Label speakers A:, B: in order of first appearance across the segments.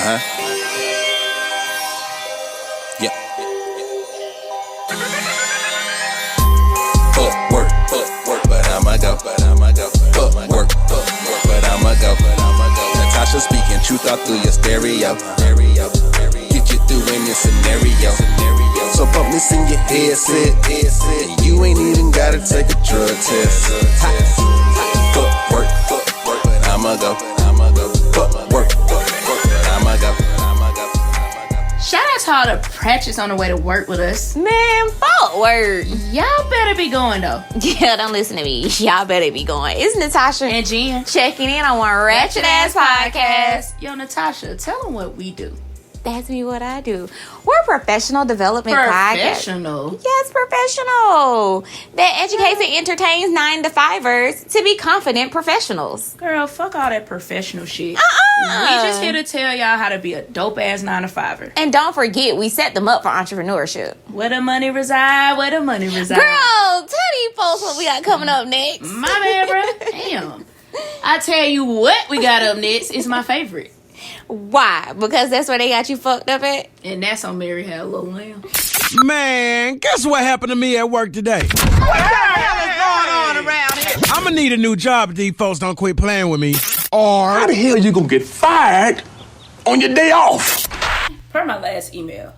A: Yeah. Fuck work, but I'ma go. Fuck work, but I'ma go. Natasha speaking truth all through your stereo. Get you through any scenario. So bump this in your headset. And you ain't even gotta take a drug test. Fuck work, but I'ma go. Fuck work, but I'ma go.
B: Shout out to all the practice on the way to work with us.
C: Man, fuck work.
B: Y'all better be going though.
C: Yeah, don't listen to me. Y'all better be going. It's Natasha
B: and Jen
C: checking in on one ratchet ass podcast.
B: Yo, Natasha, tell them what we do.
C: That's me, what I do. We're a professional development podcast.
B: Professional?
C: Yes, professional. That educates and entertains 9-to-5ers to be confident professionals.
B: Girl, fuck all that professional shit. We just here to tell y'all how to be a dope ass 9-to-5er.
C: And don't forget, we set them up for entrepreneurship.
B: Where the money reside, where the money reside.
C: Girl, tell these folks what we got coming up next.
B: My bad, bro. Damn. I tell you what we got up next is my favorite.
C: Why? Because that's where they got you fucked up at?
B: And that's on Mary Had a Little Lamb.
D: Man, guess what happened to me at work today?
E: What the hell is going on around here?
D: I'm gonna need a new job if these folks don't quit playing with me. Or
F: how the hell you gonna get fired on your day off?
B: Per my last email.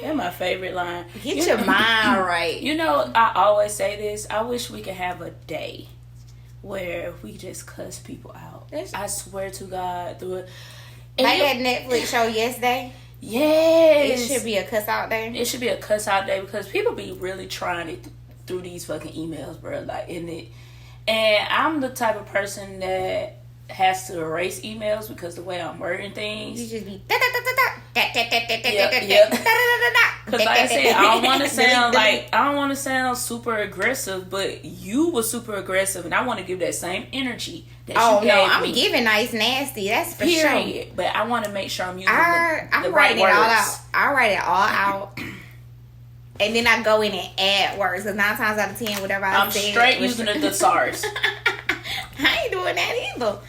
B: That's my favorite line.
C: Get your mind right.
B: You know, I always say this. I wish we could have a day where we just cuss people out. I swear to God, through it.
C: Like that Netflix show yesterday?
B: Yes.
C: It should be a cuss out day.
B: It should be a cuss out day because people be really trying it through these fucking emails, bro. Like, in it. And I'm the type of person that has to erase emails because the way I'm wording things.
C: You just be
B: Because like I said, I don't want to sound super aggressive, but you were super aggressive, and I want to give that same energy that you gave me.
C: I'm giving nice nasty. That's for
B: Period.
C: sure.
B: But I want to make sure I'm using
C: I'm
B: the
C: writing
B: right
C: it all
B: words.
C: out. I write it all out. And then I go in and add words. Because 9 times out of 10, whatever I'm
B: said, straight using the thesaurus.
C: I ain't doing that either.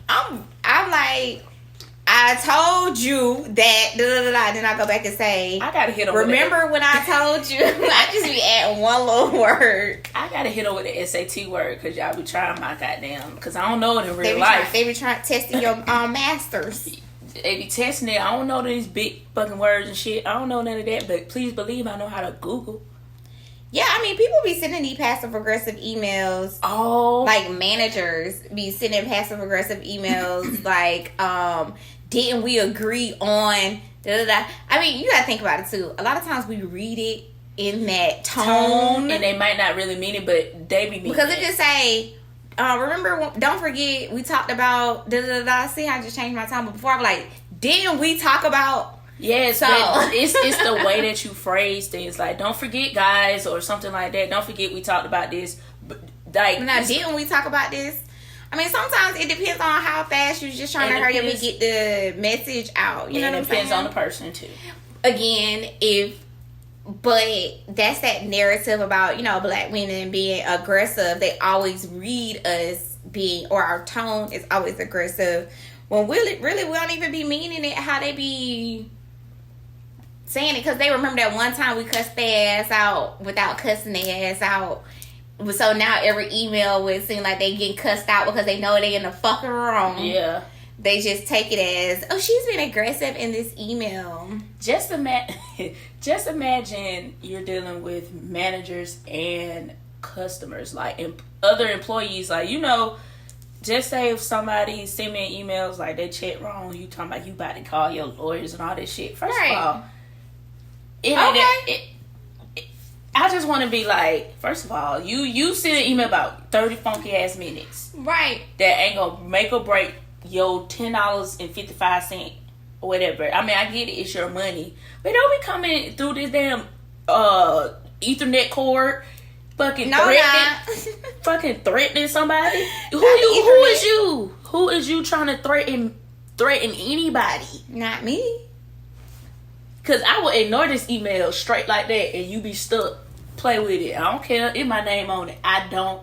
C: I'm like, I told you that, then I go back and say,
B: I gotta hit them.
C: Remember when I told you? I just be adding one little word.
B: I gotta hit them with the SAT word because y'all be trying my goddamn. Because I don't know it in real life.
C: They be trying testing your masters.
B: They be testing it. I don't know these big fucking words and shit. I don't know none of that. But please believe I know how to Google.
C: Yeah, I mean, people be sending these passive-aggressive emails.
B: Oh.
C: Like, managers be sending passive-aggressive emails. Like, didn't we agree on... Da-da-da. I mean, you gotta think about it, too. A lot of times we read it in that tone.
B: And they might not really mean it, but they be meaning
C: because it just say... remember, don't forget, we talked about... Da-da-da. See how I just changed my tone? But before, I'm like, didn't we talk about...
B: Yes, so it's the way that you phrase things. Like, don't forget, guys, or something like that. Don't forget we talked about this. But, like,
C: now, didn't we talk about this? I mean, sometimes it depends on how fast you're just trying to hurry up and get the message out. You know what I'm saying?
B: It depends on the person, too.
C: Again, but that's that narrative about, black women being aggressive. They always read us being, or our tone is always aggressive. When really, we don't even be meaning it how they be saying it, because they remember that one time we cussed their ass out without cussing their ass out. So now every email would seem like they getting cussed out because they know they in the fucking wrong.
B: Yeah.
C: They just take it as, oh, she's been aggressive in this email.
B: Just imagine you're dealing with managers and customers, like other employees. Like, just say if somebody send me emails like they check wrong, you talking about you about to call your lawyers and all this shit. First of all, I just want to be like, first of all, you send an email about 30 funky ass minutes.
C: Right.
B: That ain't gonna make or break your $10.55 or whatever. I mean, I get it, it's your money. But don't be coming through this damn Ethernet cord fucking threatening somebody. Who is you? Who is you trying to threaten anybody?
C: Not me.
B: Cause I will ignore this email straight like that, and you be stuck. Play with it. I don't care if my name on it. I don't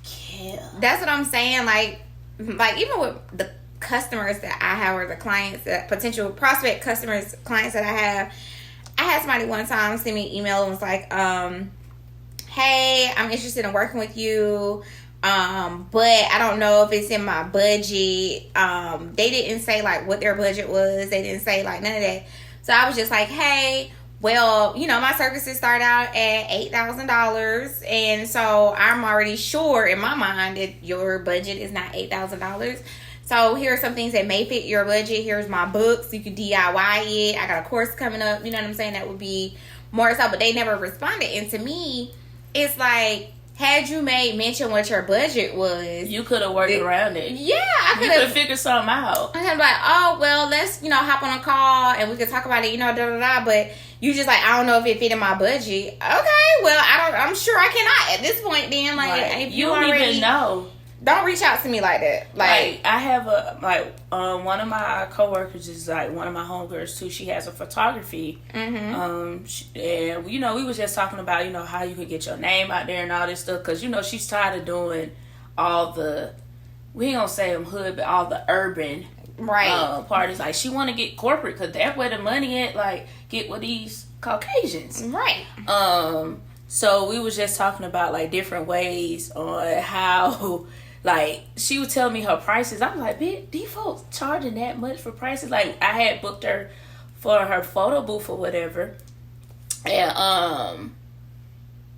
B: care.
C: That's what I'm saying. Like even with the customers that I have, or the clients, that potential prospect customers, clients that I had somebody one time send me an email and was like, hey, I'm interested in working with you, but I don't know if it's in my budget. They didn't say like what their budget was. They didn't say like none of that. So I was just like, hey, well, you know, my services start out at $8,000, and so I'm already sure in my mind that your budget is not $8,000. So here are some things that may fit your budget. Here's my books. You can DIY it. I got a course coming up. You know what I'm saying? That would be more so, but they never responded. And to me, it's like, had you made mention what your budget was,
B: you could have worked around it.
C: Yeah, I could have
B: figured something out.
C: I'm like, oh, well, let's, you know, hop on a call and we could talk about it, you know, da-da-da. But you just like, I don't know if it fit in my budget. Okay, well, I'm sure I cannot at this point then. Like,
B: right.
C: if
B: you don't
C: already
B: even know.
C: Don't reach out to me like that. Like
B: I have one of my coworkers is like one of my homegirls too. She has a photography. And you know, we was just talking about, you know, how you could get your name out there and all this stuff, because you know she's tired of doing all the, we ain't gonna say them hood, but all the urban parties. Like she want to get corporate, because that's where the money at. Like get with these Caucasians,
C: right?
B: So we was just talking about like different ways on how. Like, she would tell me her prices. I was like, bitch, these folks charging that much for prices? Like, I had booked her for her photo booth or whatever. And,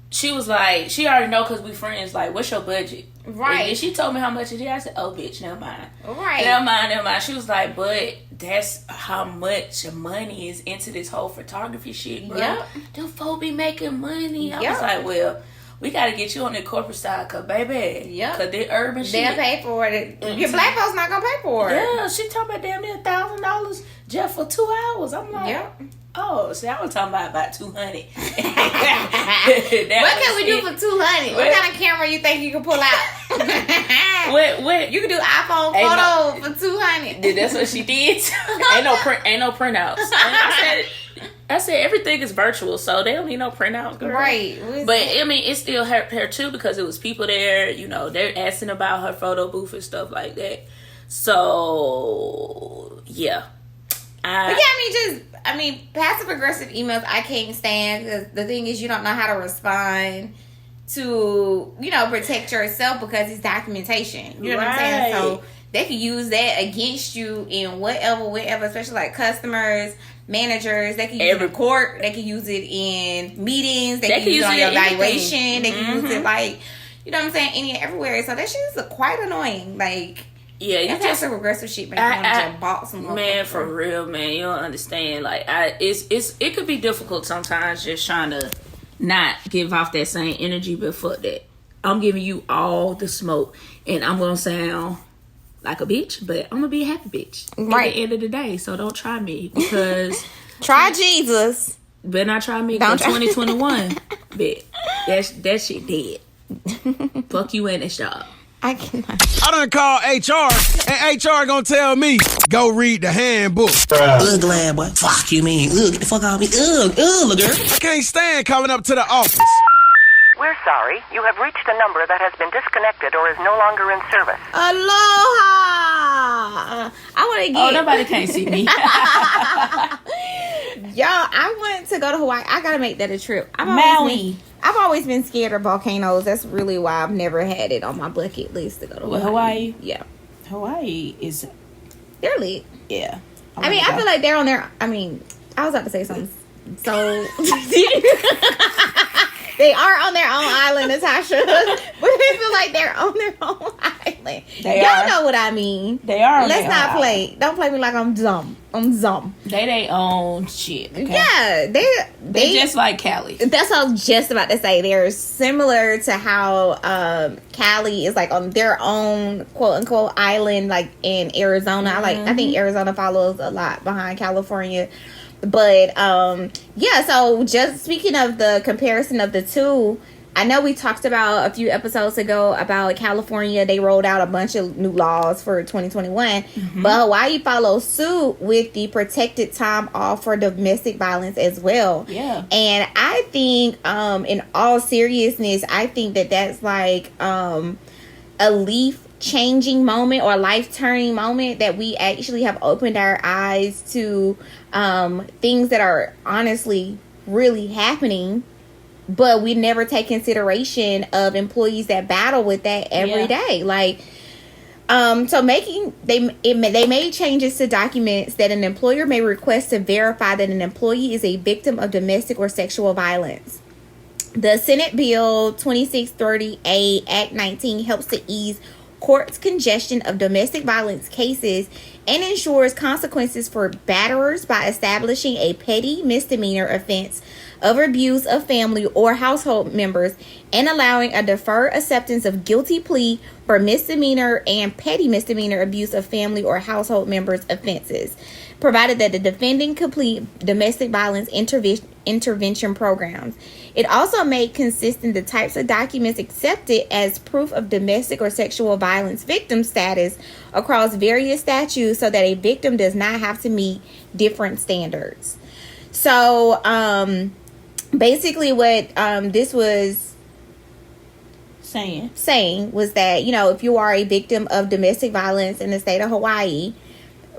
B: she was like, she already know because we friends. Like, what's your budget?
C: Right.
B: And she told me how much it is. I said, oh, bitch, never mind.
C: Right.
B: Never mind. She was like, but that's how much money is into this whole photography shit, bro.
C: Yep.
B: Them folk be making money.
C: Yep.
B: I was like, well, we got to get you on the corporate side, because, baby, because they urban shit.
C: They'll pay for it. Your black folks not going to pay for it.
B: Yeah, she talking about damn near $1,000 just for 2 hours. I'm like, oh, see, I was talking about 200.
C: What can we do for 200? What kind of camera you think you can pull out?
B: What?
C: You can do iPhone photo for 200.
B: That's what she did. ain't no printouts. I said everything is virtual, so they don't need no printouts, girl.
C: Right.
B: But I mean, it still hurt her too, because it was people there. You know, they're asking about her photo booth and stuff like that. So yeah. I mean, passive aggressive emails I can't stand, because the thing is, you don't know how to respond to, you know, protect yourself, because it's documentation. You know what I'm saying? So they can use that against you in whatever, especially like customers, managers. They can use it in court. They can use it in meetings. They can use it on your evaluation. They can use it like, you know what I'm saying, everywhere. So that shit is quite annoying. Like, yeah, you just passive aggressive shit make you want to just box some. Man, for real, man, you don't understand. Like, it could be difficult sometimes just trying to not give off that same energy, but fuck that. I'm giving you all the smoke, and I'm gonna sound like a bitch, but I'm gonna be a happy bitch at the end of the day. So don't try me, because
C: try Jesus.
B: Better not try me. Don't 2021, bitch. That shit dead. Fuck you in this job.
C: I cannot.
D: I done call HR, and HR gonna tell me, go read the handbook.
G: Ugh, glad boy. Fuck you, mean. Ugh, get the fuck out of me. Ugh, girl.
D: I can't stand coming up to the office.
H: We're sorry. You have reached a number that has been disconnected or is no longer in service.
C: Aloha! I want to get...
B: Oh, nobody can't see me.
C: Y'all, I want to go to Hawaii. I gotta make that a trip. I've always been scared of volcanoes. That's really why I've never had it on my bucket list to go to
B: Hawaii.
C: Yeah.
B: Hawaii is...
C: They're lit.
B: Yeah.
C: I mean, I feel like they're on their... I mean, I was about to say something. So... They are on their own island, Natasha. But I feel like they're on their own island. Y'all know what I mean.
B: They are.
C: Let's not play. Don't play me like I'm dumb.
B: They own shit. Okay?
C: Yeah, they
B: just like Cali.
C: That's what I was just about to say. They're similar to how Cali is like on their own quote unquote island, like in Arizona. I think Arizona follows a lot behind California. But yeah, so just speaking of the comparison of the two, I know we talked about a few episodes ago about California. They rolled out a bunch of new laws for 2021, but Hawaii follows suit with the protected time off for domestic violence as well.
B: Yeah.
C: And I think in all seriousness, I think that that's like a a leaf changing moment or life turning moment that we actually have opened our eyes to things that are honestly really happening, but we never take consideration of employees that battle with that every day. Like, so they made changes to documents that an employer may request to verify that an employee is a victim of domestic or sexual violence. The Senate Bill 2630A Act 19 helps to ease court's congestion of domestic violence cases and ensures consequences for batterers by establishing a petty misdemeanor offense of abuse of family or household members and allowing a deferred acceptance of guilty plea for misdemeanor and petty misdemeanor abuse of family or household members offenses, provided that the defendant complete domestic violence intervention programs. It also made consistent the types of documents accepted as proof of domestic or sexual violence victim status across various statutes so that a victim does not have to meet different standards. So, basically what this was saying was that, you know, if you are a victim of domestic violence in the state of Hawaii,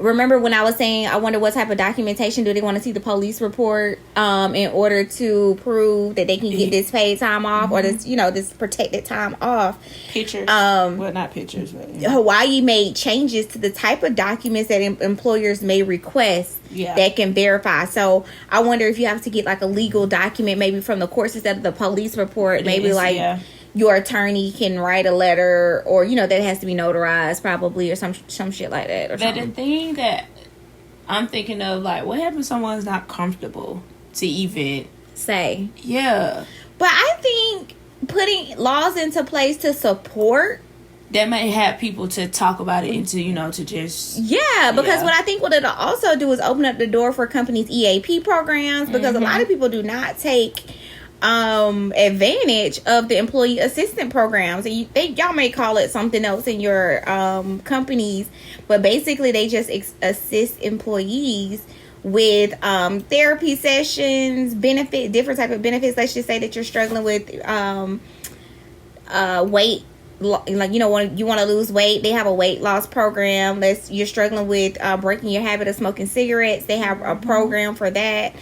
C: remember when I was saying I wonder what type of documentation do they want to see the police report in order to prove that they can get this paid time off or this, you know, this protected time off.
B: Pictures. Well, not pictures, but
C: Hawaii made changes to the type of documents that employers may request that can verify. So I wonder if you have to get like a legal document, maybe from the courts instead of the police report, maybe your attorney can write a letter, or, you know, that has to be notarized probably, or some shit like that. Or
B: but the thing that I'm thinking of, like, what happens if someone's not comfortable to even
C: say?
B: Yeah.
C: But I think putting laws into place to support
B: that may have people to talk about it and to, you know, to just...
C: Yeah, because what I think what it'll also do is open up the door for companies' EAP programs, because a lot of people do not take advantage of the employee assistant programs, and y'all may call it something else in your companies, but basically they just assist employees with therapy sessions, different type of benefits. Let's just say that you're struggling with weight, like, you know, when you want to lose weight, they have a weight loss program. You're struggling with breaking your habit of smoking cigarettes, they have a program for that.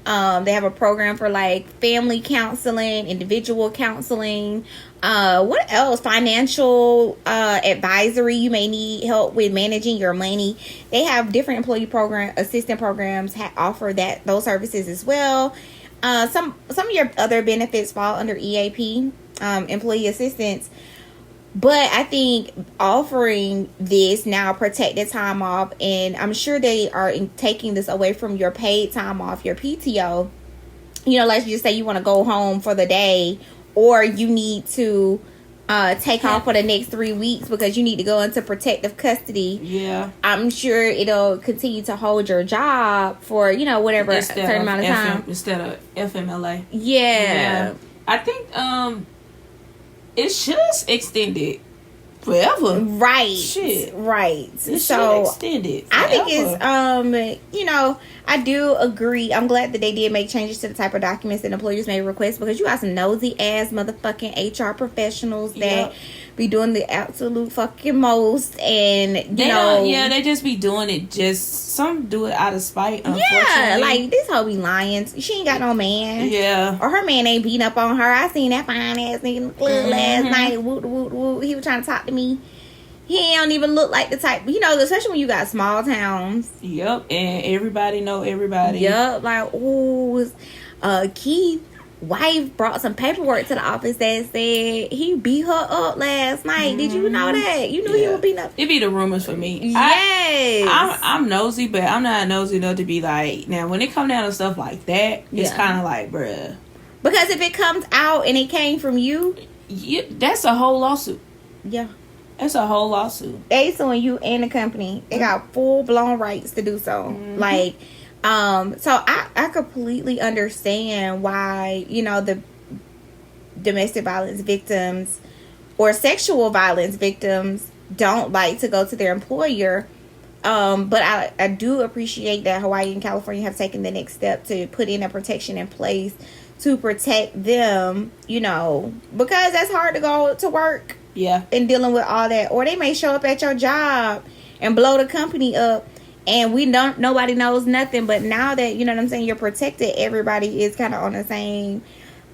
C: They have a program for like family counseling, individual counseling. What else? Financial advisory. You may need help with managing your money. They have different employee assistant programs offer those services as well. Some of your other benefits fall under EAP, employee assistance. But I think offering this now protected time off, and I'm sure they are taking this away from your paid time off, your PTO. You know, let's just say you want to go home for the day, or you need to take off for the next 3 weeks because you need to go into protective custody.
B: Yeah.
C: I'm sure it'll continue to hold your job for, you know, whatever a certain amount of time.
B: Instead of FMLA.
C: Yeah.
B: I think it should extend it forever.
C: Right.
B: Shit.
C: Right.
B: It should extend it forever.
C: I think it's you know, I do agree. I'm glad that they did make changes to the type of documents that employers may request, because you got some nosy ass motherfucking HR professionals that be doing the absolute fucking most, and
B: they just be doing it. Some do it out of spite. Unfortunately,
C: like this hoe be lying. She ain't got no man.
B: Yeah,
C: or her man ain't beating up on her. I seen that fine ass nigga in the club last night. Woot woot woot. He was trying to talk to me. He don't even look like the type, you know, especially when you got small towns.
B: Yep, and everybody know everybody.
C: Yep, like, ooh, Keith wife brought some paperwork to the office that said he beat her up last night. Did you know that? You knew he was beating up.
B: It be the rumors for me.
C: Yes.
B: I'm nosy, but I'm not nosy enough to be like, now when it come down to stuff like that, it's kind of like, bruh.
C: Because if it comes out and it came from you,
B: that's a whole lawsuit.
C: Yeah.
B: That's a whole lawsuit.
C: They suing you and the company. They got full-blown rights to do so. Like, so I completely understand why, you know, the domestic violence victims or sexual violence victims don't like to go to their employer. But I do appreciate that Hawaii and California have taken the next step to put in a protection in place to protect them, you know, because that's hard to go to work
B: Yeah.
C: And dealing with all that. Or they may show up at your job and blow the company up. And nobody knows nothing. But now that, you know what I'm saying, you're protected, everybody is kind of on the same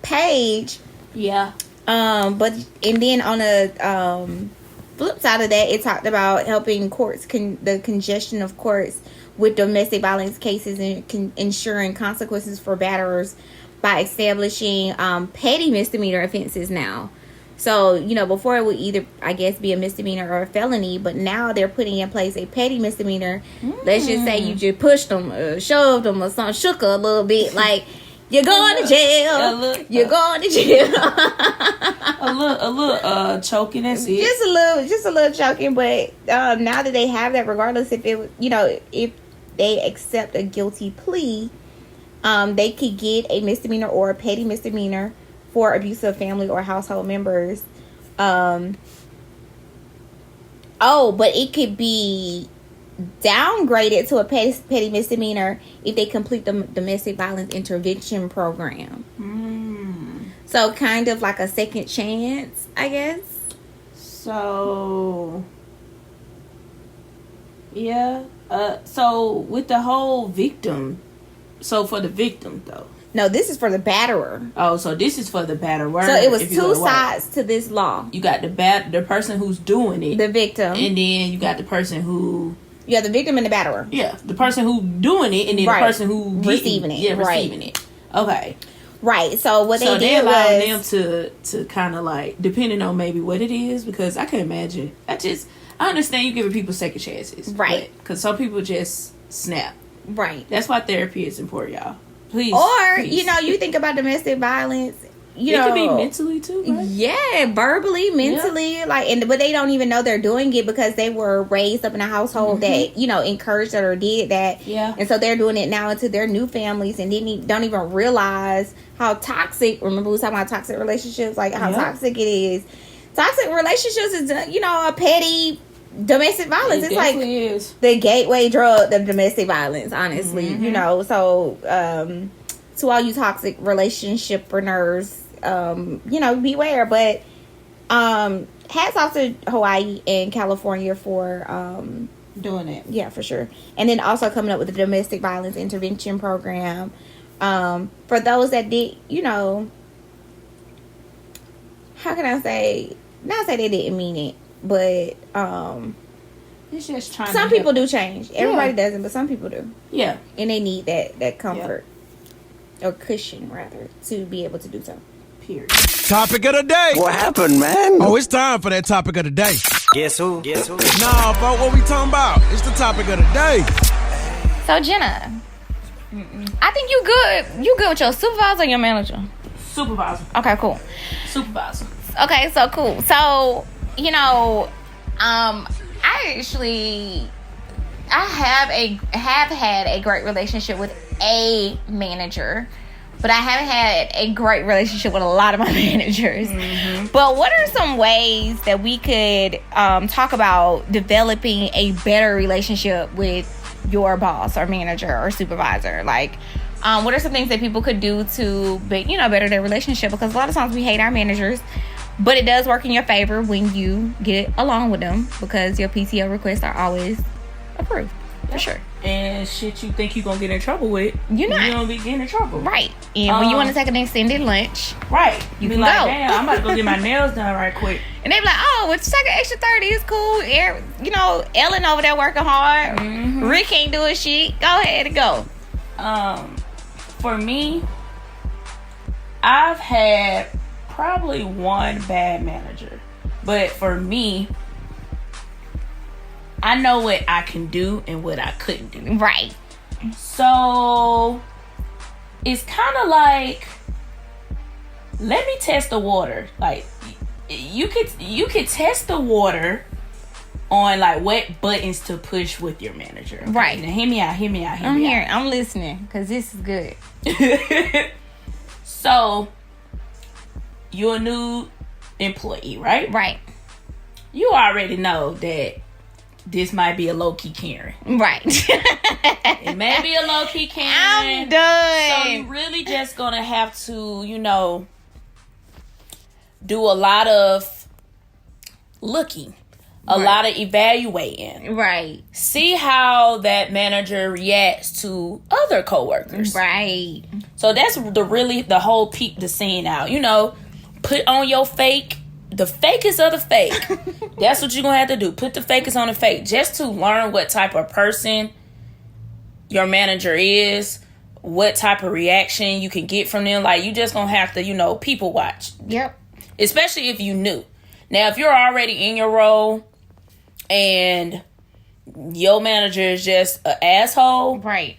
C: page.
B: Yeah.
C: And then on the flip side of that, it talked about helping courts, the congestion of courts with domestic violence cases and ensuring consequences for batterers by establishing petty misdemeanor offenses now. So, you know, before it would either, I guess, be a misdemeanor or a felony, but now they're putting in place a petty misdemeanor. Let's just say you just pushed them, shoved them, or something, shook her a little bit, like, you're going to jail. You're going to jail.
B: a little choking, that's it.
C: Just a little choking, but now that they have that, regardless if if they accept a guilty plea, they could get a misdemeanor or a petty misdemeanor for abuse of family or household members. But it could be downgraded to a petty misdemeanor if they complete the domestic violence intervention program. So kind of like a second chance, I guess.
B: So yeah. So with the whole victim, so for the victim though.
C: No, this is for the batterer.
B: Oh, so this is for the batterer.
C: So it was two sides to this law.
B: You got the person who's doing it,
C: the victim,
B: and then you got the person who.
C: Yeah, the victim and the batterer.
B: Yeah, the person who doing it, and then the person who
C: receiving it.
B: Yeah, receiving it. Okay.
C: Right. So what they did
B: allowed
C: was
B: them to kind of like, depending on maybe what it is, because I can imagine. I understand you giving people second chances,
C: right?
B: Because some people just snap.
C: Right.
B: That's why therapy is important, y'all. Please.
C: Or you think about domestic violence. It
B: could be mentally too, right?
C: Yeah, verbally, mentally, but they don't even know they're doing it because they were raised up in a household that encouraged that or did that.
B: Yeah,
C: and so they're doing it now into their new families, and then don't even realize how toxic. Remember, we was talking about toxic relationships, like how toxic it is. Toxic relationships is a petty domestic violence. It's like the gateway drug of domestic violence. Honestly, So to all you toxic relationshipreneurs, beware. But hats off to Hawaii and California for
B: doing it.
C: Yeah, for sure. And then also coming up with the domestic violence intervention program for those that did, how can I say? Not say they didn't mean it, but
B: it's just trying.
C: Some people do change. Everybody doesn't, but some people do.
B: Yeah,
C: and they need that comfort or cushion rather to be able to do so.
B: Period.
D: Topic of the day.
F: What happened, man?
D: Oh, it's time for that topic of the day.
F: Guess who?
D: Nah, bro, what we talking about? It's the topic of the day.
C: So Jenna, I think you good. You good with your supervisor or your manager?
B: Supervisor.
C: Okay, cool.
B: Supervisor.
C: Okay, so cool. So I have had a great relationship with a manager, but I haven't had a great relationship with a lot of my managers. But what are some ways that we could talk about developing a better relationship with your boss or manager or supervisor? Like, what are some things that people could do to better their relationship? Because a lot of times we hate our managers, but it does work in your favor when you get along with them because your PTO requests are always approved. For sure.
B: And shit you think you're going to get in trouble with,
C: you're not.
B: You don't be getting in trouble.
C: Right. And when you want to take an extended lunch,
B: right,
C: you
B: be
C: can
B: like,
C: go.
B: damn, I'm about to go get my nails done right quick.
C: And they be like, oh, well, just take an extra 30. It's cool. Ellen over there working hard. Rick ain't doing shit. Go ahead and go.
B: For me, I've had probably one bad manager. But for me, I know what I can do and what I couldn't do.
C: Right.
B: So it's kind of like, let me test the water. Like you could test the water on like what buttons to push with your manager. Okay?
C: Right.
B: Now hear me out.
C: I'm here. I'm listening because this is good.
B: So you're a new employee, right?
C: Right.
B: You already know that this might be a low-key Karen.
C: Right.
B: It may be a low-key Karen.
C: I'm done.
B: So you really just gonna have to, do a lot of looking, a lot of evaluating.
C: Right.
B: See how that manager reacts to other coworkers.
C: Right.
B: So that's the whole peep the scene out. You know, put on your fake, the fakest of the fake. That's what you're going to have to do. Put the fakest on the fake just to learn what type of person your manager is, what type of reaction you can get from them. Like, you just going to have to, you know, people watch.
C: Yep.
B: Especially if you new. Now, if you're already in your role and your manager is just an asshole.
C: Right.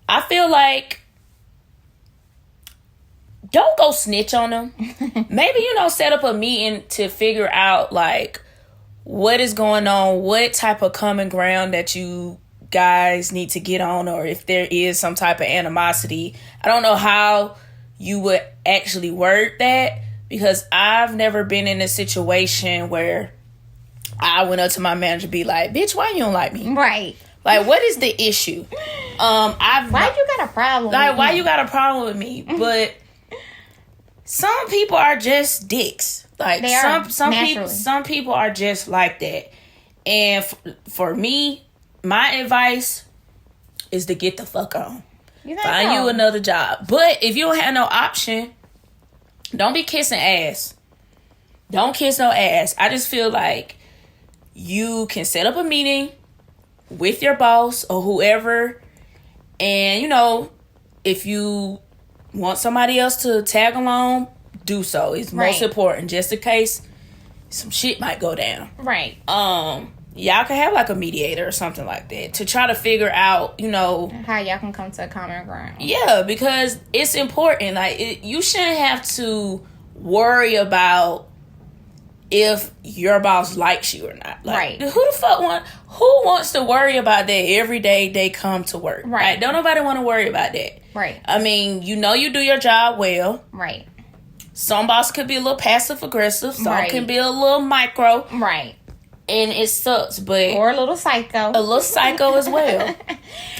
B: I feel like don't go snitch on them. Maybe, you know, set up a meeting to figure out, like, what is going on, what type of common ground that you guys need to get on, or if there is some type of animosity. I don't know how you would actually word that, because I've never been in a situation where I went up to my manager and be like, bitch, why you don't like me?
C: Right.
B: Like, what is the issue?
C: Why you got a problem
B: like,
C: with
B: why
C: me?
B: you got a problem with me? But some people are just dicks. Like,
C: They are,
B: some people are just like that. And for me, my advice is to get the fuck on. Find you another job. But if you don't have no option, don't be kissing ass. Don't kiss no ass. I just feel like you can set up a meeting with your boss or whoever, and, you know, if you want somebody else to tag along, do so. It's most important, just in case some shit might go down.
C: Right.
B: Y'all can have like a mediator or something like that to try to figure out, you know,
C: how y'all can come to a common ground.
B: Yeah, because it's important. Like, you shouldn't have to worry about if your boss likes you or not. Like,
C: right.
B: Who wants to worry about that every day they come to work?
C: Right.
B: Like, don't nobody want to worry about that.
C: Right.
B: I mean, you know you do your job well.
C: Right.
B: Some bosses could be a little passive aggressive. Some
C: Right.
B: can be a little micro.
C: Right.
B: And it sucks, but...
C: Or a little psycho.
B: A little psycho as well.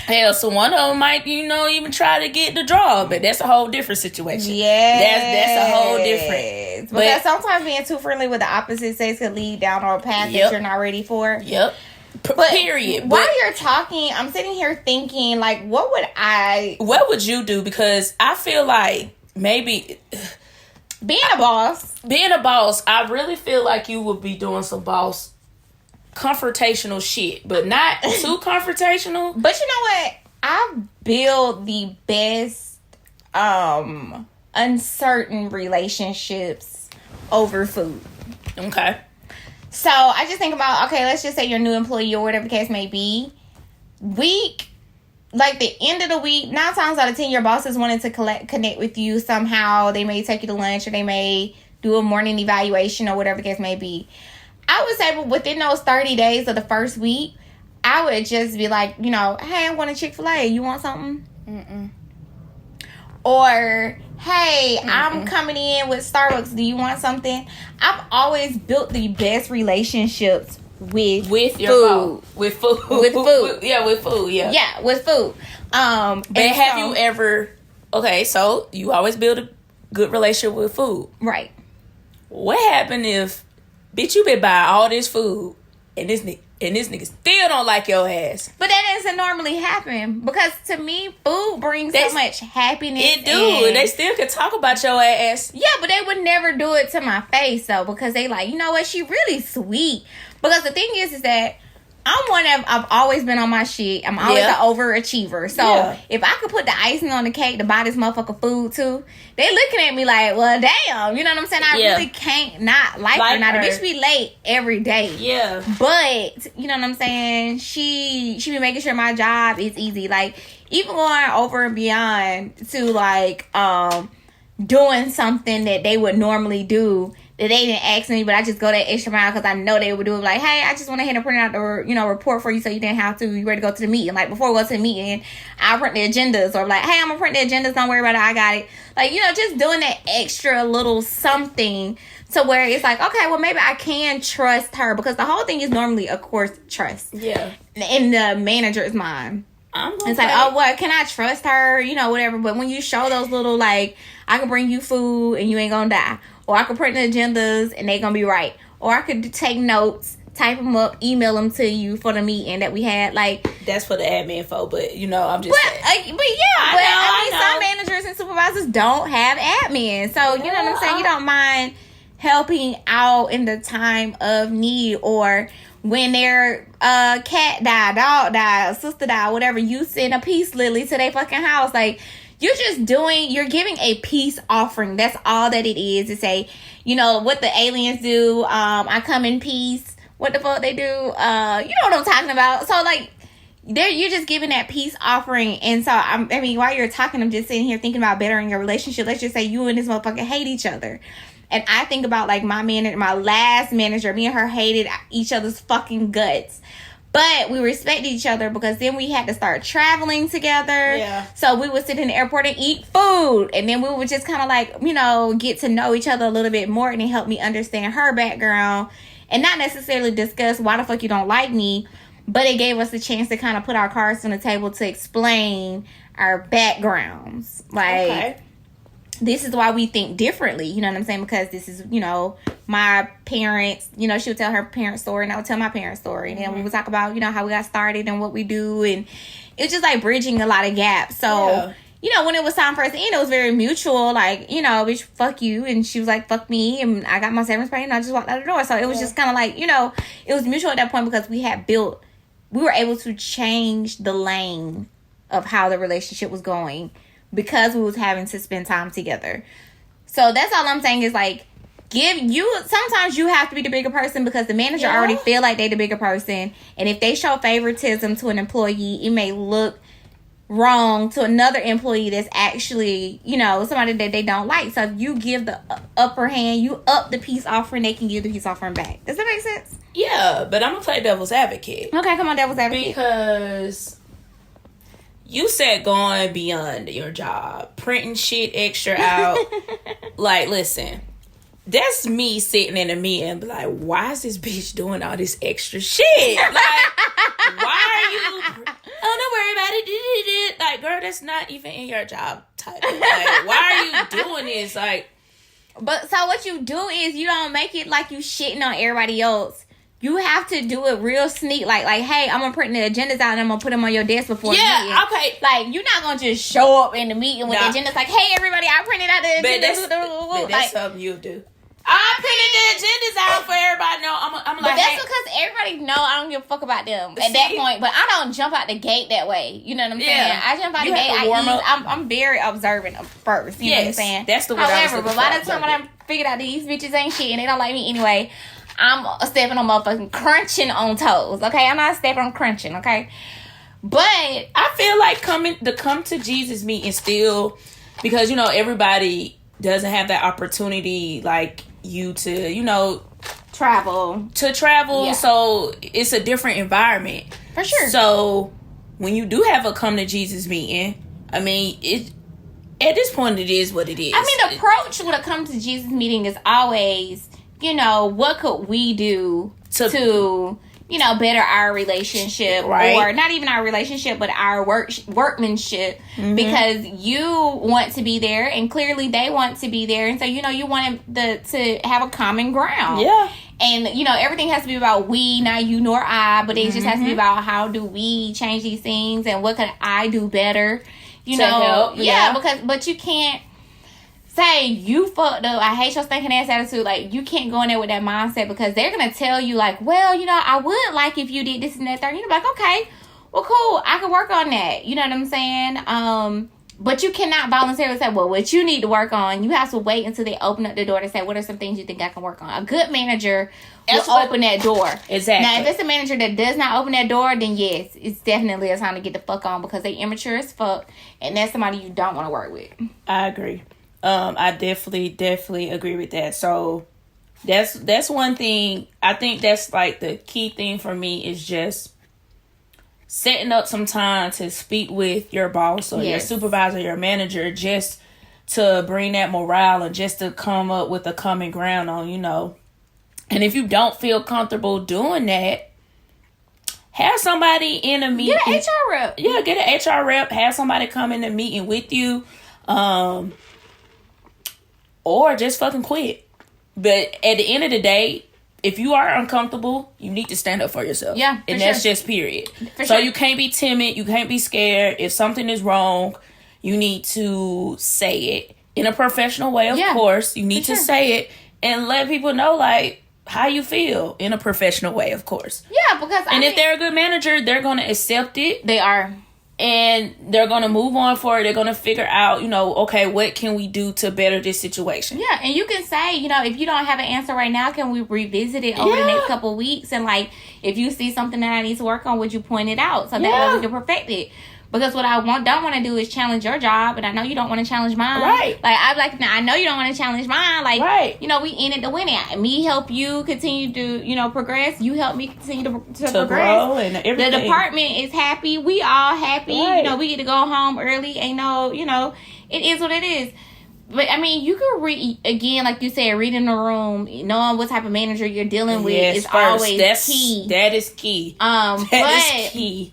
B: Hell, so one of them might, you know, even try to get the job, but that's a whole different situation.
C: Yeah.
B: That's a whole different.
C: Because sometimes being too friendly with the opposite sex could lead down a path that you're not ready for.
B: Yep.
C: But
B: period.
C: While you're talking, I'm sitting here thinking, like, what would
B: you do? Because I feel like maybe...
C: Being a boss,
B: I really feel like you would be doing some boss confrontational shit, but not too confrontational.
C: But you know what? I build the best uncertain relationships over food.
B: Okay.
C: So I just think about, okay, let's just say you're a new employee or whatever the case may be. Like the end of the week, 9 times out of 10, your bosses wanted to connect with you somehow. They may take you to lunch, or they may do a morning evaluation, or whatever the case may be. I would say within those 30 days of the first week, I would just be like, you know, hey, I'm going to Chick-fil-A. You want something? Mm-mm. Or, hey, I'm coming in with Starbucks. Do you want something? I've always built the best relationships with your food.
B: With food.
C: With food.
B: Yeah, with food, yeah.
C: Yeah, with food.
B: But have you ever... Okay, so you always build a good relationship with food.
C: Right.
B: What happened if... Bitch, you been buying all this food, and this nigga still don't like your ass.
C: But that doesn't normally happen, because to me, food brings so much happiness.
B: It do. They still can talk about your ass.
C: Yeah, but they would never do it to my face, though, because they like, you know what, she really sweet. Because the thing is that I've always been on my shit. I'm always an overachiever. So if I could put the icing on the cake to buy this motherfucker food too, they looking at me like, well, damn. You know what I'm saying? I really can't not like her. Now, the bitch be late every day.
B: Yeah.
C: But, you know what I'm saying? She be making sure my job is easy. Like, even going over and beyond to, like, doing something that they would normally do that they didn't ask me, but I just go that extra mile because I know they would do it. Like, hey, I just went ahead and print out the report for you so you didn't have to. You ready to go to the meeting? Like, before we go to the meeting, I'll print the agendas, or like, hey, I'm gonna print the agendas. Don't worry about it. I got it. Like, you know, just doing that extra little something to where it's like, okay, well, maybe I can trust her, because the whole thing is normally, of course, trust.
B: Yeah.
C: In the manager's mind. It's like, oh, what? Can I trust her? You know, whatever. But when you show those little, like, I can bring you food and you ain't gonna die. Or I can print the agendas and they gonna be right. or I could take notes, type them up, email them to you for the meeting that we had. Like,
B: that's for the admin folk, but I'm just saying.
C: I mean, some managers and supervisors don't have admin, so you know what I'm saying. You don't mind helping out in the time of need, or when their cat died, dog died, sister died, whatever. You send a peace lily to their fucking house. Like, you're giving a peace offering. That's all that it is. To say, what the aliens do. I come in peace. What the fuck they do? You know what I'm talking about. So, like, you're just giving that peace offering. And so, while you're talking, I'm just sitting here thinking about bettering your relationship. Let's just say you and this motherfucker hate each other. And I think about, like, my last manager, me and her hated each other's fucking guts. But we respected each other because then we had to start traveling together.
B: Yeah.
C: So we would sit in the airport and eat food. And then we would just kind of, like, get to know each other a little bit more. And it helped me understand her background. And not necessarily discuss why the fuck you don't like me, but it gave us a chance to kind of put our cards on the table to explain our backgrounds. Like, okay, this is why we think differently. You know what I'm saying? Because this is, my parents, she would tell her parents' story and I would tell my parents' story. And then we would talk about, how we got started and what we do. And it was just like bridging a lot of gaps. So, when it was time for us to end, it was very mutual. Like, bitch, fuck you. And she was like, fuck me. And I got my severance pay and I just walked out the door. So it was just kind of like, it was mutual at that point because we were able to change the lane of how the relationship was going because we was having to spend time together. So that's all I'm saying is, like, sometimes you have to be the bigger person because the manager already feel like they the bigger person. And if they show favoritism to an employee, it may look wrong to another employee that's actually, somebody that they don't like. So if you give the upper hand, you up the peace offering, they can give the peace offering back. Does that make sense?
B: Yeah, but I'm gonna play devil's advocate.
C: Okay, come on, devil's advocate.
B: Because you said going beyond your job, printing shit extra out. Like, listen, that's me sitting in a meeting and be like, why is this bitch doing all this extra shit? Like, why are you... Oh, don't worry about it. Like, girl, that's not even in your job title. Like, why are you doing this? Like,
C: but so what you do is you don't make it like you shitting on everybody else. You have to do it real sneak, like, hey, I'm gonna print the agendas out and I'm gonna put them on your desk before the meeting.
B: Yeah, okay.
C: Like, you're not gonna just show up in the meeting with the agendas like, hey, everybody, I printed out the agendas.
B: But that's something you do. I printed the agendas out for everybody. No, I'm like,
C: but that's because everybody know I don't give a fuck about them at that point. But I don't jump out the gate that way. You know what I'm saying? I jump out the gate. I'm very observant first. You know what I'm saying?
B: That's the word.
C: However, but by the time when I figured out these bitches ain't shit and they don't like me anyway, I'm stepping on motherfucking crunching on toes. Okay, I'm not stepping on crunching. Okay, but
B: I feel like come to Jesus meeting still, because everybody doesn't have that opportunity like you to
C: travel.
B: Yeah. So it's a different environment
C: for sure.
B: So when you do have a come to Jesus meeting, I mean, it at this point it is what it is.
C: I mean, the approach when it comes to Jesus meeting is always, what could we do to better our relationship, right? Or not even our relationship, but our workmanship, because you want to be there and clearly they want to be there. And so, you want to have a common ground.
B: Yeah.
C: And, everything has to be about we, not you nor I, but it just has to be about how do we change these things and what can I do better, to help. Yeah, but you can't say you fucked up, I hate your stinking ass attitude. Like, you can't go in there with that mindset because they're gonna tell you like, well, I would like if you did this and that third. You're like, okay, well, cool, I can work on that. You know what I'm saying? But you cannot voluntarily say, well, what you need to work on. You have to wait until they open up the door to say, what are some things you think I can work on? A good manager will open that door.
B: Exactly.
C: Now, if it's a manager that does not open that door, then yes, it's definitely a time to get the fuck on because they immature as fuck, and that's somebody you don't want to work with.
B: I agree. I definitely agree with that. So that's one thing. I think that's like the key thing for me is just setting up some time to speak with your boss or your supervisor, your manager, just to bring that morale and just to come up with a common ground on, And if you don't feel comfortable doing that, have somebody in a meeting.
C: Get an HR rep.
B: Yeah, get an HR rep. Have somebody come in the meeting with you. Or just fucking quit. But at the end of the day, if you are uncomfortable, you need to stand up for yourself.
C: Yeah,
B: and that's just period. So you can't be timid. You can't be scared. If something is wrong, you need to say it in a professional way. Of course, you need to say it and let people know like how you feel in a professional way. Of course.
C: Yeah, because
B: if they're a good manager, they're gonna accept it.
C: They are.
B: And they're going to move on for it. They're going to figure out, okay, what can we do to better this situation?
C: Yeah, and you can say, if you don't have an answer right now, can we revisit it over the next couple of weeks? And, like, if you see something that I need to work on, would you point it out? So that way we can perfect it. Because what I don't want to do is challenge your job, and I know you don't want to challenge mine.
B: Right.
C: Like, I know you don't want to challenge mine. Like,
B: right.
C: We in it to win it. Me help you continue to, progress. You help me continue to progress.
B: Grow and everything.
C: The department is happy. We all happy.
B: Right.
C: We get to go home early. Ain't no, it is what it is. But, I mean, you can read, again, like you said, reading the room, knowing what type of manager you're dealing with is always key.
B: That is key. That is key.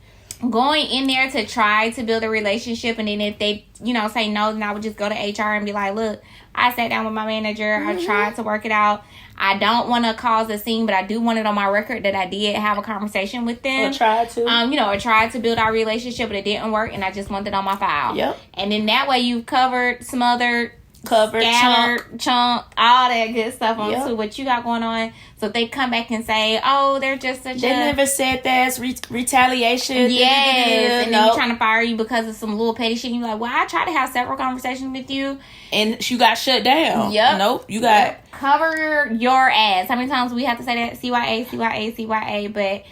C: Going in there to try to build a relationship, and then if they, say no, then I would just go to HR and be like, look, I sat down with my manager. I tried to work it out. I don't want to cause a scene, but I do want it on my record that I did have a conversation with them.
B: Or tried to.
C: I tried to build our relationship, but it didn't work, and I just want it on my file.
B: Yep.
C: And then that way you've covered, smothered,
B: chunk,
C: all that good stuff onto what you got going on. So if they come back and say, oh, they're just such
B: they never said that's retaliation.
C: Yes. And then you're trying to fire you because of some little petty shit. You're like, well, I tried to have several conversations with you.
B: And you got shut down.
C: Yep.
B: Nope. You got...
C: Cover your ass. How many times we have to say that? CYA. But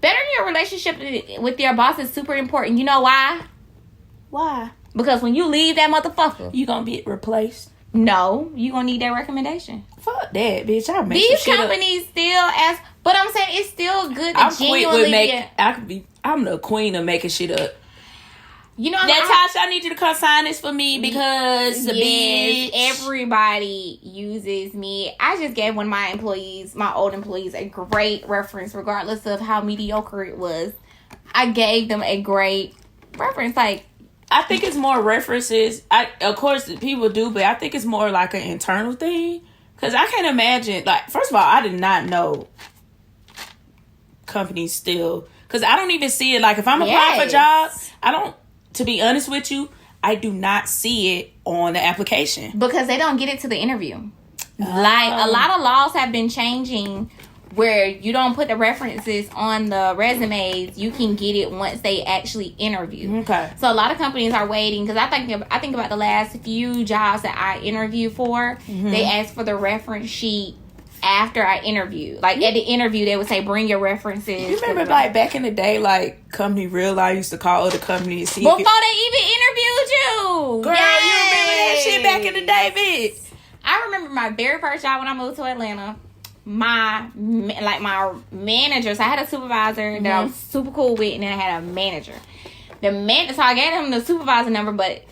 C: bettering your relationship with your boss is super important. You know why?
B: Why?
C: Because when you leave that motherfucker,
B: you gonna get replaced.
C: No, you gonna need that recommendation.
B: Fuck that, bitch. I make
C: these companies still ask, but I'm saying it's still good to genuinely.
B: I'm the queen of making shit up.
C: Natasha,
B: I need you to come sign this for me because bitch.
C: Everybody uses me. I just gave one of my old employees, a great reference, regardless of how mediocre it was. I gave them a great reference, like.
B: I think it's more references. Of course, people do, but I think it's more like an internal thing. Because I can't imagine, like, first of all, I did not know companies still. Because I don't even see it. Like, if I'm applying for jobs, to be honest with you, I do not see it on the application.
C: Because they don't get it to the interview. Like, a lot of laws have been changing where you don't put the references on the resumes. You can get it once they actually interview.
B: Okay.
C: So a lot of companies are waiting, because I think about the last few jobs that I interviewed for. They asked for the reference sheet after I interviewed. Like at the interview, they would say, "Bring your references."
B: You remember like back in the day, like company Real Life used to call other companies to see
C: before they even interviewed you.
B: Girl, you remember that shit back in the day, bitch?
C: I remember my very first job when I moved to Atlanta. My managers, I had a supervisor that I was super cool with, and then I had a manager. So I gave him the supervisor number, but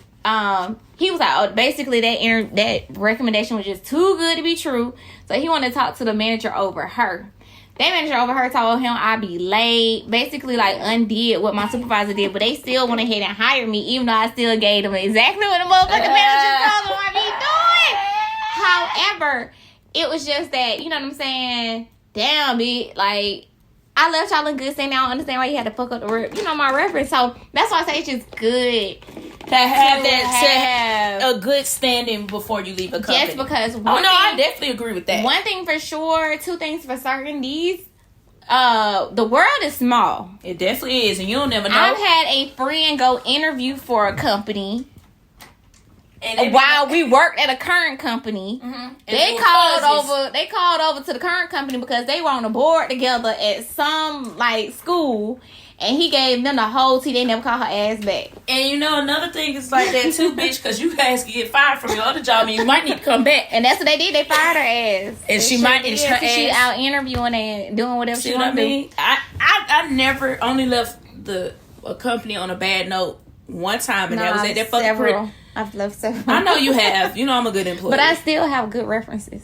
C: he was like, basically that recommendation was just too good to be true. So he wanted to talk to the manager over her. That manager over her told him I'd be late, basically like undid what my supervisor did, but they still went ahead and hired me, even though I still gave them exactly what the motherfucking manager told them I'd be doing. However, it was just that, you know what I'm saying? Damn, bitch. Like, I left y'all in good standing. I don't understand why you had to fuck up my reference. So, that's why I say it's just good
B: to have a good standing before you leave a company.
C: Just because
B: I definitely agree with that.
C: One thing for sure, two things for certain. The world is small.
B: It definitely is, and you'll never know.
C: I've had a friend go interview for a company. And while we worked at a current company, they called over to the current company because they were on a board together at some like school, and he gave them the whole tea. They never called her ass back.
B: And another thing is like that too, bitch, because you guys can get fired from your other job and you might need to come back.
C: And that's what they did. They fired her ass,
B: and she might need her ass.
C: She out interviewing and doing whatever she wanted to do.
B: I never only left a company on a bad note one time, and that was at that fucking print.
C: I've left several.
B: I know you have. I'm a good employee.
C: But I still have good references.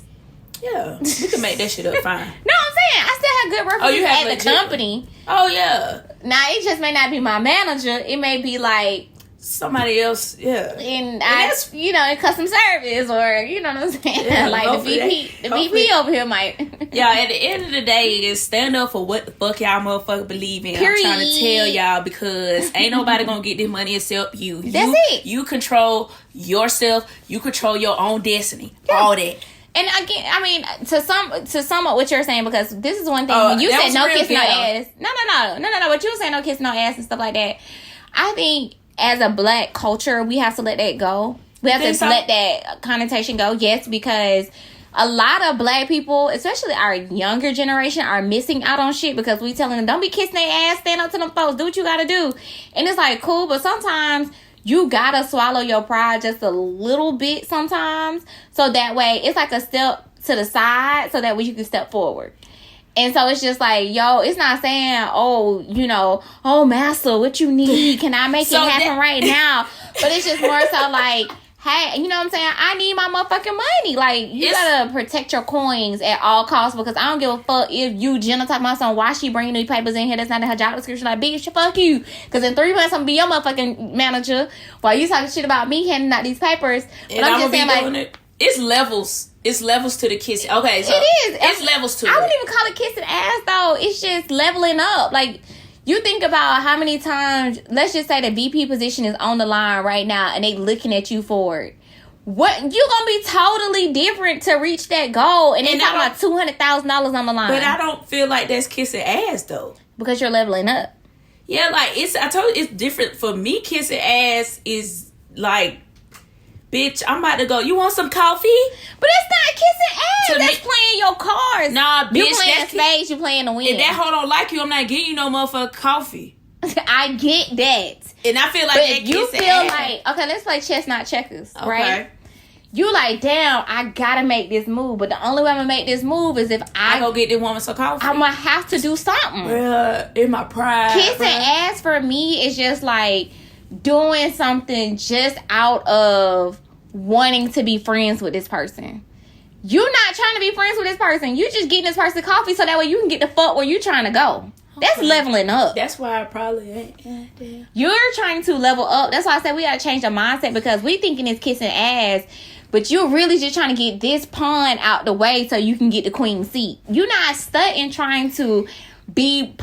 B: Yeah. We can make that shit up fine.
C: No, I'm saying I still have good references at the company.
B: Oh, yeah.
C: Now, it just may not be my manager. It may be like
B: somebody else,
C: and that's in customer service, or you know what I'm saying, like the VP over here might.
B: Yeah, at the end of the day, is stand up for what the fuck y'all motherfucker believe in.
C: Period.
B: I'm trying to tell y'all, because ain't nobody gonna get this money except you.
C: That's it.
B: You control yourself. You control your own destiny. Yeah. All that.
C: And again, I mean, to sum up what you're saying, because this is one thing, when you said no kiss, no ass. No. What you were saying, no kiss, no ass and stuff like that. I think as a black culture, we have to let that go. We have to let that connotation go. Yes, because a lot of black people, especially our younger generation, are missing out on shit because we telling them, don't be kissing their ass, stand up to them folks, do what you gotta do. And it's like, cool, but sometimes you gotta swallow your pride just a little bit sometimes, so that way it's like a step to the side, so that way you can step forward. And so it's just like, yo, it's not saying, oh, master, what you need? Can I make it happen right now? But it's just more so like, hey, you know what I'm saying? I need my motherfucking money. Like, you gotta protect your coins at all costs, because I don't give a fuck if you, Jenna, talking about something, why she bringing these papers in here that's not in her job description. Like, bitch, fuck you. Because in 3 months, I'm gonna be your motherfucking manager while you talking shit about me handing out these papers. But I'm just saying, like,
B: it's levels. It's levels to the kissing. Okay, so
C: it is.
B: It's levels to it.
C: I wouldn't even call it kissing ass, though. It's just leveling up. Like, you think about how many times, let's just say the VP position is on the line right now and they looking at you for it. What, you gonna be totally different to reach that goal, and they talking about $200,000 on the line.
B: But I don't feel like that's kissing ass, though,
C: because you're leveling up.
B: Yeah, like I told you, it's different for me. Kissing ass is like, bitch, I'm about to go. You want some coffee?
C: But it's not kissing ass. That's playing your cards.
B: Nah, bitch,
C: you playing spades. You playing to win.
B: If that hoe don't like you, I'm not getting you no motherfucking coffee.
C: I get that,
B: and I feel like
C: but
B: that
C: you
B: kissing
C: feel
B: ass.
C: like, okay, let's play chess, not checkers,
B: Okay.
C: right? You like, damn, I gotta make this move, but the only way I'm gonna make this move is if I
B: go get this woman some coffee.
C: I'm gonna have to do something.
B: Bruh, in my pride.
C: Kissing ass for me is just like doing something just out of wanting to be friends with this person. You're not trying to be friends with this person. You just getting this person coffee so that way you can get the fuck where you trying to go. That's leveling up.
B: That's why I probably ain't.
C: You're trying to level up. That's why I said we gotta change the mindset, because we thinking it's kissing ass, but you're really just trying to get this pawn out the way so you can get the queen seat. You're not studying trying to be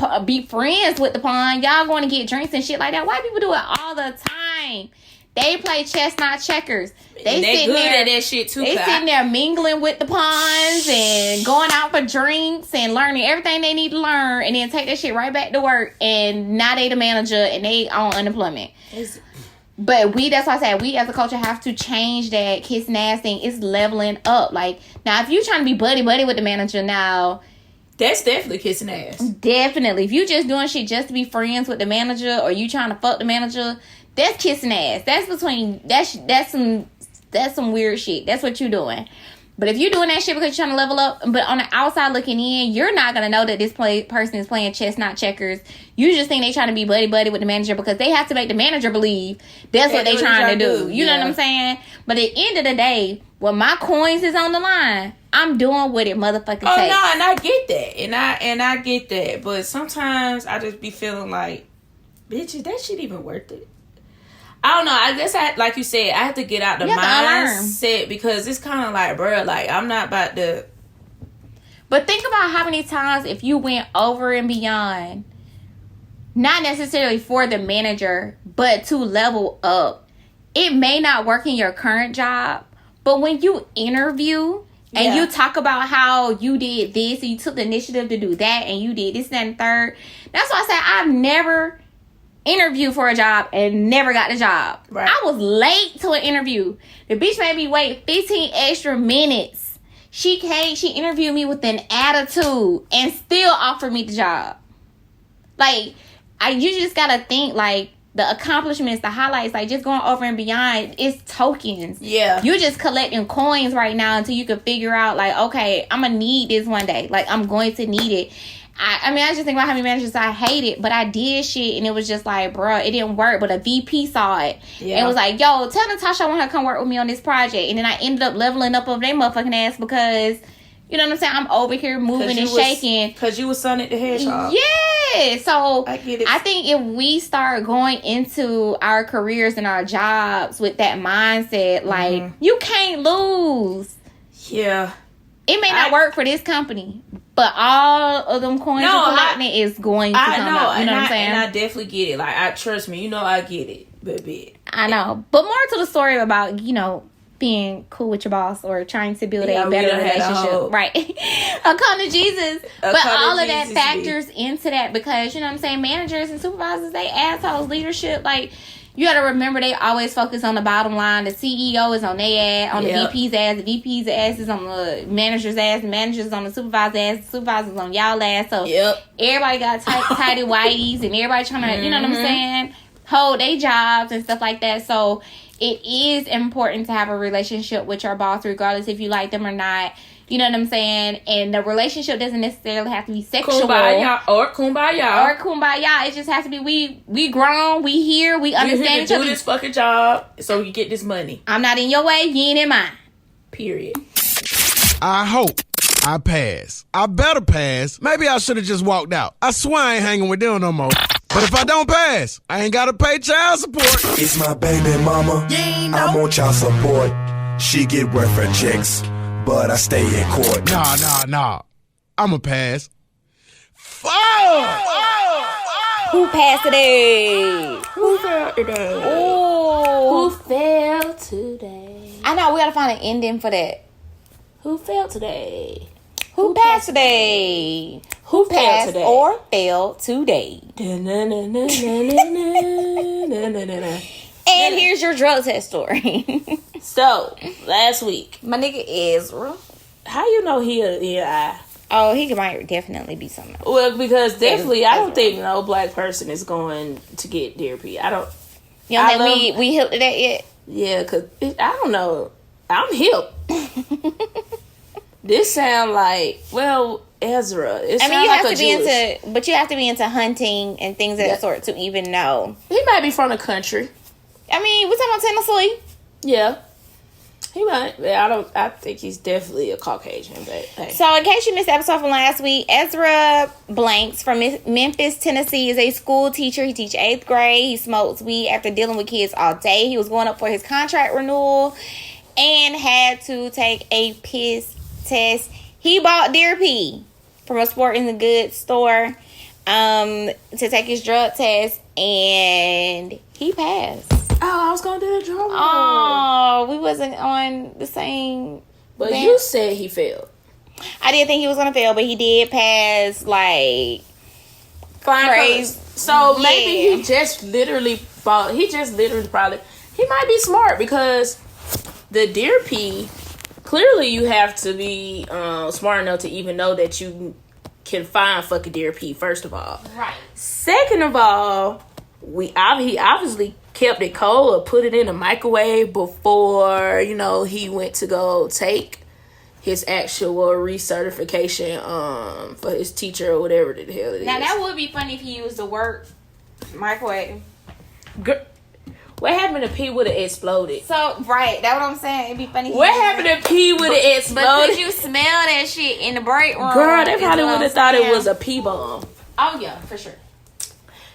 C: friends with the pawn. Y'all going to get drinks and shit like that. White people do it all the time. They play chess, not checkers. They
B: good at that shit too.
C: They sitting there mingling with the pawns and going out for drinks and learning everything they need to learn, and then take that shit right back to work. And now they the manager and they on unemployment. But that's why I said we as a culture have to change that kissing ass thing. It's leveling up. Like, now if you trying to be buddy with the manager now,
B: that's definitely kissing ass.
C: Definitely. If you just doing shit just to be friends with the manager, or you trying to fuck the manager, that's kissing ass. That's some weird shit. That's what you doing. But if you're doing that shit because you're trying to level up, but on the outside looking in, you're not going to know that this person is playing chess, not checkers. You just think they trying to be buddy with the manager because they have to make the manager believe that's what they trying to do. You know what I'm saying? But at the end of the day, when my coins is on the line, I'm doing what it motherfucking takes.
B: Oh, no, and I get that. And I get that. But sometimes I just be feeling like, bitch, is that shit even worth it? I don't know. I guess like you said, I have to get out the mindset, because it's kind of like, bro, like, I'm not about to.
C: But think about how many times if you went over and beyond, not necessarily for the manager, but to level up. It may not work in your current job, but when you interview and you talk about how you did this and you took the initiative to do that and you did this, and third, that's why I said I've never interview for a job and never got the job. Right. I was late to an interview. The bitch made me wait 15 extra minutes. She interviewed me with an attitude and still offered me the job. Like, you just gotta think, like, the accomplishments, the highlights, like, just going over and beyond, it's tokens. Yeah. You're just collecting coins right now until you can figure out, like, okay, I'm gonna need this one day. Like, I'm going to need it. I mean, I just think about how many managers I hated, but I did shit, and it was just like, bruh, it didn't work. But a VP saw it and was like, yo, tell Natasha I want her to come work with me on this project. And then I ended up leveling up over their motherfucking ass because, you know what I'm saying, I'm over here moving and shaking.
B: Because you was Sonic the Hedgehog.
C: Yeah, is. So
B: I get it.
C: I think if we start going into our careers and our jobs with that mindset, like, you can't lose.
B: Yeah.
C: It may not work for this company, but all of them coins you're collecting is going to come up. You know what I'm saying?
B: And I definitely get it. Like, trust me, I get it, baby.
C: I know. But more to the story about, being cool with your boss or trying to build a better relationship. Right. Come to Jesus. But all of that factors into that because, managers and supervisors, they assholes, leadership, like, you gotta remember they always focus on the bottom line. The CEO is on their ass, on the VP's ass. The VP's ass is on the manager's ass. The manager's on the supervisor's ass. The supervisor's on y'all ass. So everybody got tighty whities and everybody trying to, you know what I'm saying, hold their jobs and stuff like that. So it is important to have a relationship with your boss, regardless if you like them or not. You know what I'm saying? And the relationship doesn't necessarily have to be sexual.
B: Kumbaya.
C: It just has to be we grown, we here, we understand each other.
B: Do this fucking job so you get this money.
C: I'm not in your way, you ain't in mine.
B: Period.
D: I hope I pass. I better pass. Maybe I should have just walked out. I swear I ain't hanging with them no more. But if I don't pass, I ain't gotta pay child support.
I: It's my baby mama. I'm on child support. She get welfare checks, but I stay in court.
D: Nah. I'ma pass. Fuck!
C: Who passed today?
B: Who failed today?
C: Ooh.
B: Who failed today?
C: I know, we gotta find an ending for that.
B: Who failed today?
C: Who passed today?
B: Who
C: passed
B: today?
C: Or failed today? And here's your drug test story.
B: So, last week,
C: my nigga Ezra.
B: How you know he a EI?
C: Oh, he might definitely be something else.
B: Well, because definitely, I don't think no black person is going to get therapy. I don't.
C: You don't think we hip to that yet?
B: Yeah, because I don't know. I'm hip. This sound like, Ezra.
C: You have to be into, but you have to be into hunting and things of that sort to even know.
B: He might be from the country.
C: I mean, we're talking about Tennessee.
B: Yeah. He might. I think he's definitely a Caucasian, but hey.
C: So, in case you missed the episode from last week, Ezra Blanks from Memphis, Tennessee is a school teacher. He teaches 8th grade. He smokes weed after dealing with kids all day. He was going up for his contract renewal and had to take a piss test. He bought therapy from a sporting goods store to take his drug test, and he passed.
B: Oh, I was gonna do the drum roll.
C: Oh, we wasn't on the same.
B: But you said he failed.
C: I didn't think he was gonna fail, but he did pass. Like,
B: praise. So maybe he just literally probably. He might be smart because the DRP. Clearly, you have to be smart enough to even know that you can find fucking DRP. First of all,
C: right.
B: Second of all, he obviously kept it cold or put it in a microwave before he went to go take his actual recertification for his teacher or whatever the hell it is.
C: Now that would be funny if he used the word microwave.
B: What happened if P would have exploded?
C: So, right, that's what I'm saying. It'd be funny.
B: What happened if P would have exploded?
C: But could you smell that shit in the break room?
B: Girl, they probably would have thought it was a P bomb.
C: Oh, yeah, for sure.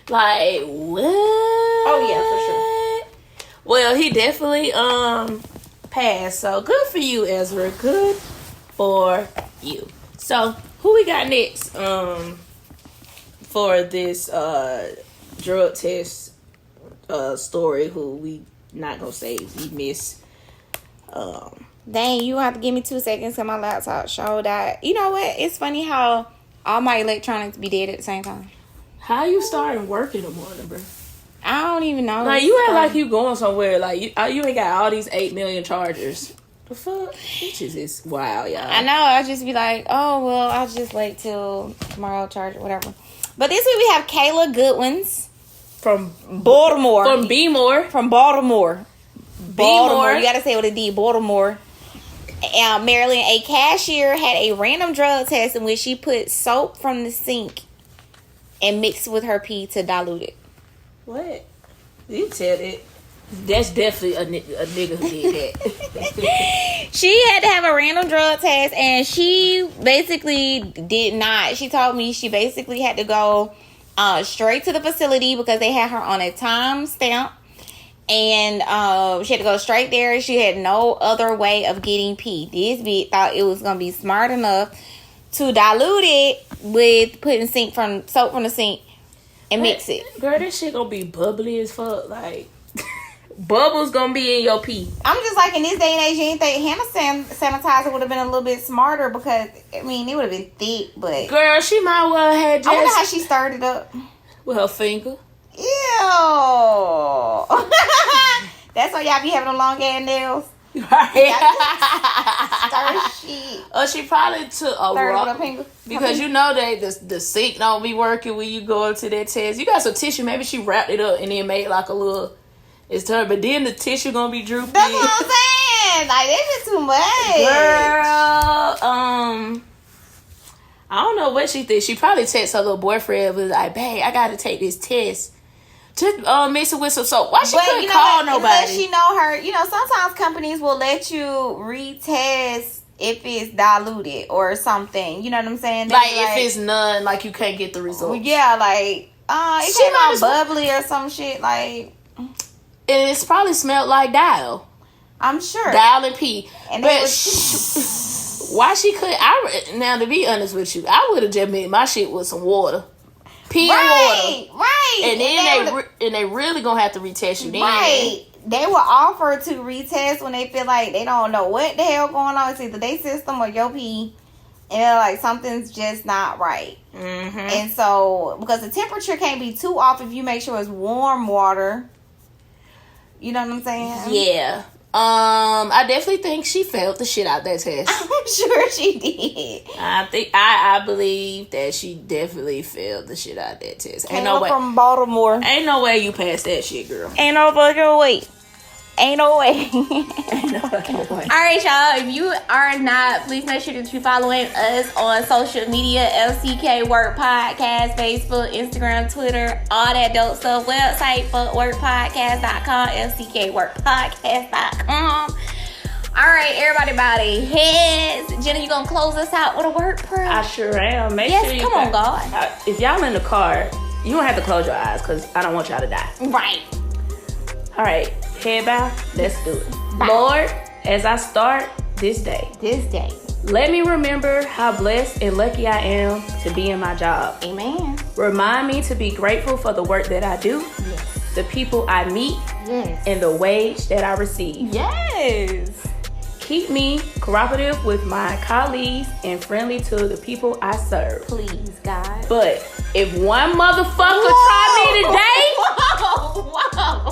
B: Like, what?
C: Oh, yeah, for sure.
B: Well, he definitely passed. So, good for you, Ezra. Good for you. So, who we got next for this drug test story? Who we not gonna say we miss.
C: Dang, you have to give me 2 seconds because my laptop showed that. You know what? It's funny how all my electronics be dead at the same time.
B: How you starting work in the morning, bro?
C: I don't even know.
B: Like, you act like you going somewhere. Like, you ain't got all these 8 million chargers. The fuck? Bitches is wild, y'all.
C: I know. I just be like, oh, well, I'll just wait till tomorrow, charge it, whatever. But this week we have Kayla Goodwins.
B: From
C: Baltimore.
B: From B-More.
C: From Baltimore.
B: B-More.
C: You gotta say what it did. Baltimore. Maryland. A cashier had a random drug test in which she put soap from the sink and mixed with her pee to dilute it.
B: What? You said it. That's definitely a nigga who did that.
C: She had to have a random drug test, and she basically did not. She told me she basically had to go straight to the facility because they had her on a time stamp. And she had to go straight there. She had no other way of getting pee. This bitch thought it was going to be smart enough to dilute it with putting soap from the sink and mix it.
B: Girl, this shit going to be bubbly as fuck. Like, bubbles going to be in your pee.
C: I'm just like, in this day and age, you didn't think hand sanitizer would have been a little bit smarter because, I mean, it would have been thick, but...
B: Girl, she might well have just...
C: I wonder how she started it up.
B: With her finger.
C: Ew. That's why y'all be having them long ass nails.
B: Right.
C: Stir shit.
B: Or she probably took a rock. Because you know that the sink don't be working when you go up to that test. You got some tissue. Maybe she wrapped it up and then made like a little... It's turned, but then the tissue gonna be droopy.
C: That's what I'm saying. Like, this is too much.
B: Girl, I don't know what she thinks. She probably texted her little boyfriend, was like, babe, I gotta take this test. Just mix it with some soap. Why she couldn't call nobody?
C: Unless she know her, sometimes companies will let you retest if it's diluted or something. You know what I'm saying?
B: Like if it's none, like you can't get the results.
C: Yeah, like it came out bubbly or some shit. Like,
B: and it's probably smelled like Dial.
C: I'm sure.
B: Dial and pee.
C: And
B: but why she couldn't? Now to be honest with you, I would have just made my shit with some water. Pee and water.
C: Right.
B: And then they really gonna have to retest you then.
C: Right. They will offer to retest when they feel like they don't know what the hell going on. It's either their system or your pee. And they're like, something's just not right. Mm-hmm. And so, because the temperature can't be too off if you make sure it's warm water. You know what I'm saying?
B: Yeah. I definitely think she failed the shit out that test.
C: I'm sure she did.
B: I believe that she definitely failed the shit out that test.
C: Ain't no way from Baltimore.
B: Ain't no way you passed that shit, girl.
C: Ain't no fucking way. Ain't no way.
B: Ain't no fucking way.
C: All right, y'all. If you are not, please make sure that you're following us on social media. FCK Work Podcast, Facebook, Instagram, Twitter, all that dope stuff. Website, fckworkpodcast.com, fckworkpodcast.com. All right, everybody, heads. Jenna, you gonna close us out with a word prayer?
B: I sure am.
C: Come on, God.
B: If y'all in the car, you don't have to close your eyes because I don't want y'all to die.
C: Right.
B: All right, head bow. Let's do it.
C: Bye.
B: Lord, as I start this day, let me remember how blessed and lucky I am to be in my job.
C: Amen.
B: Remind me to be grateful for the work that I do,
C: yes,
B: the people I meet,
C: yes,
B: and the wage that I receive.
C: Yes.
B: Keep me cooperative with my colleagues and friendly to the people I serve.
C: Please, God.
B: But if one motherfucker try me today,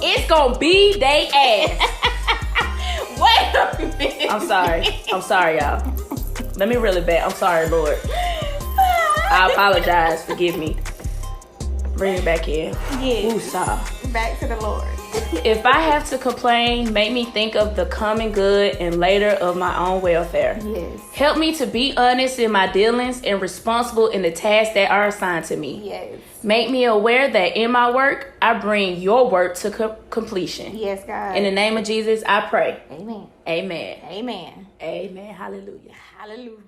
B: it's gonna be they ass.
C: Wait a minute.
B: I'm sorry, y'all. Let me reel it back. I'm sorry, Lord. I apologize. Forgive me. Bring it back in.
C: Yes.
B: Woosah.
C: Back to the Lord.
B: If I have to complain, make me think of the common good and later of my own welfare.
C: Yes.
B: Help me to be honest in my dealings and responsible in the tasks that are assigned to me.
C: Yes.
B: Make me aware that in my work, I bring your work to completion.
C: Yes, God.
B: In the name of Jesus, I pray.
C: Amen.
B: Amen.
C: Amen.
B: Amen. Hallelujah.
C: Hallelujah.